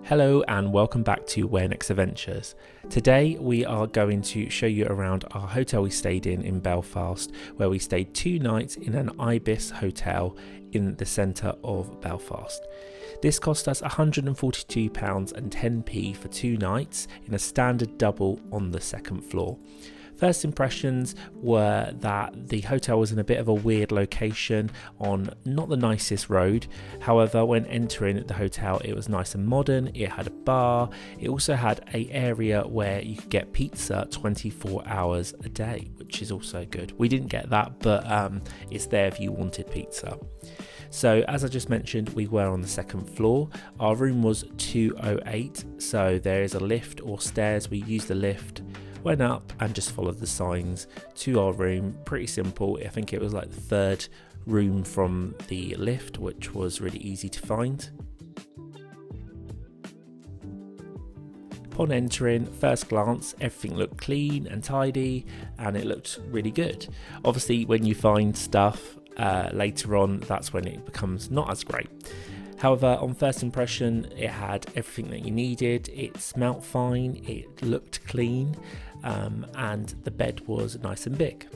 Hello and welcome back to Where Next Adventures. Today we are going to show you around our hotel we stayed in Belfast, where we stayed 2 nights in an Ibis hotel in the centre of Belfast. This cost us £142.10 for 2 nights in a standard double on the second floor. First impressions were that the hotel was in a bit of a weird location on not the nicest road. However, when entering the hotel, it was nice and modern. It had a bar. It also had an area where you could get pizza 24 hours a day, which is also good. We didn't get that, but it's there if you wanted pizza. So as I just mentioned, we were on the second floor. Our room was 208, so there is a lift or stairs. We used the lift, went up and just followed the signs to our room. Pretty simple. I think it was like the third room from the lift, which was really easy to find. Upon entering, first glance, everything looked clean and tidy and it looked really good. Obviously, when you find stuff later on, that's when it becomes not as great. However, on first impression, it had everything that you needed. It smelt fine, it looked clean, and the bed was nice and big.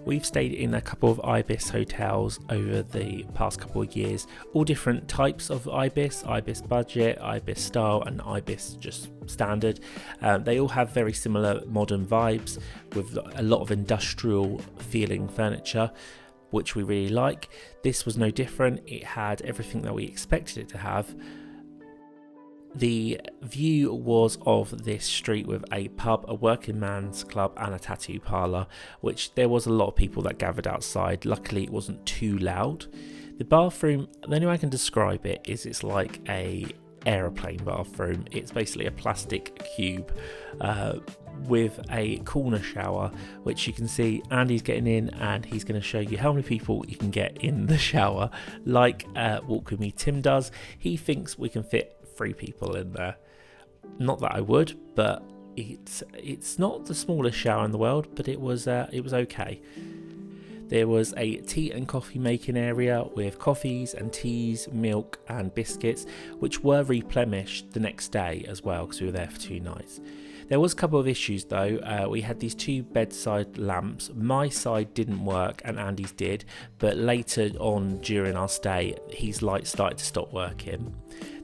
We've stayed in a couple of Ibis hotels over the past couple of years, all different types of Ibis budget, Ibis style and Ibis just standard. They all have very similar modern vibes with a lot of industrial feeling furniture, which we really like. This was no different. It had everything that we expected it to have. The view was of this street with a pub, a working man's club and a tattoo parlour, which there was a lot of people that gathered outside. Luckily it wasn't too loud. The bathroom, the only way I can describe it is it's like a aeroplane bathroom. It's basically a plastic cube with a corner shower, which you can see Andy's getting in, and he's going to show you how many people you can get in the shower, like Walk With Me Tim does. He thinks we can fit 3 people in there. Not that I would, but it's not the smallest shower in the world, but it was okay. There was a tea and coffee making area with coffees and teas, milk and biscuits, which were replenished the next day as well because we were there for 2 nights. There was a couple of issues though. We had these 2 bedside lamps. My side didn't work and Andy's did, but later on during our stay, his light started to stop working.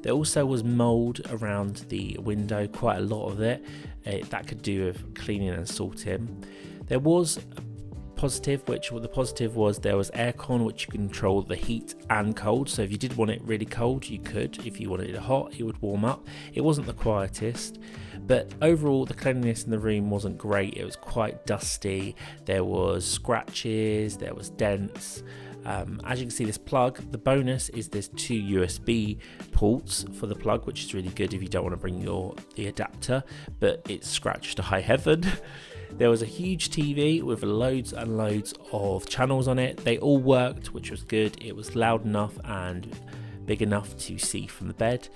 There also was mould around the window, quite a lot of it. That could do with cleaning and sorting. There was positive, the positive was there was aircon, which you control the heat and cold. So if you did want it really cold, you could. If you wanted it hot, it would warm up. It wasn't the quietest, but overall the cleanliness in the room wasn't great. It was quite dusty. There was scratches, there was dents. As you can see, this plug, the bonus is there's 2 USB ports for the plug, which is really good if you don't want to bring the adapter, but it's scratched to high heaven. There was a huge TV with loads and loads of channels on it. They all worked, which was good. It was loud enough and big enough to see from the bed.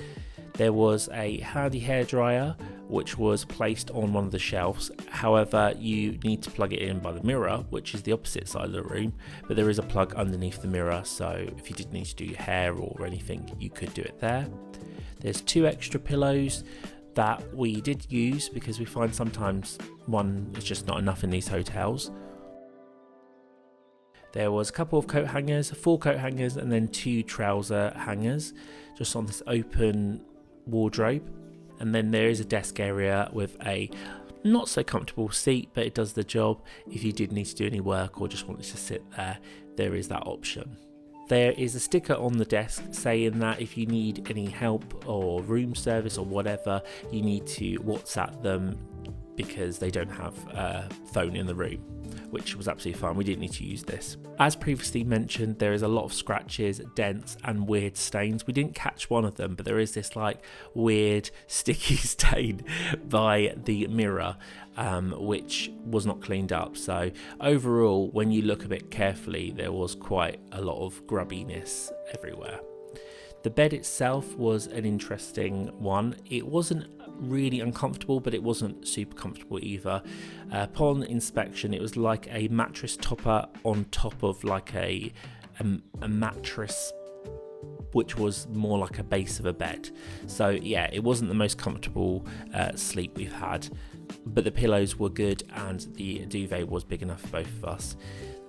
There was a handy hairdryer, which was placed on one of the shelves. However, you need to plug it in by the mirror, which is the opposite side of the room, but there is a plug underneath the mirror, so if you did need to do your hair or anything, you could do it there. There's 2 extra pillows that we did use because we find sometimes one is just not enough in these hotels. There was a couple of coat hangers, 4 coat hangers, and then 2 trouser hangers just on this open wardrobe. And then there is a desk area with a not so comfortable seat, but it does the job. If you did need to do any work or just wanted to sit there, there is that option. There is a sticker on the desk saying that if you need any help or room service or whatever, you need to WhatsApp them because they don't have a phone in the room, which was absolutely fine. We didn't need to use this. As previously mentioned, there is a lot of scratches, dents and weird stains. We didn't catch one of them, but there is this like weird sticky stain by the mirror, which was not cleaned up. So overall, when you look a bit carefully, there was quite a lot of grubbiness everywhere. The bed itself was an interesting one. It wasn't really uncomfortable, but it wasn't super comfortable either. Upon inspection, it was like a mattress topper on top of like a mattress which was more like a base of a bed. So yeah, it wasn't the most comfortable sleep we've had, but the pillows were good and the duvet was big enough for both of us.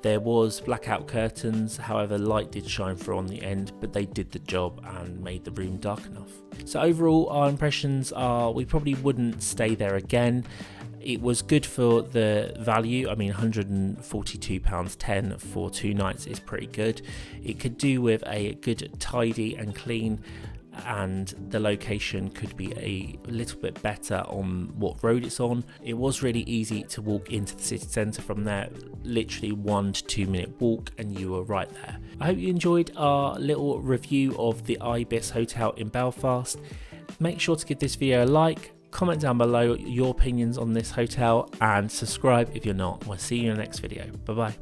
There was blackout curtains, however light did shine through on the end, but they did the job and made the room dark enough. So overall, our impressions are we probably wouldn't stay there again. It was good for the value. I mean, £142.10 for 2 nights is pretty good. It could do with a good tidy and clean, and the location could be a little bit better on what road it's on. It was really easy to walk into the city centre from there, literally 1 to 2 minute walk and you were right there. I hope you enjoyed our little review of the Ibis Hotel in Belfast. Make sure to give this video a like, comment down below your opinions on this hotel and subscribe if you're not. We'll see you in the next video. Bye bye.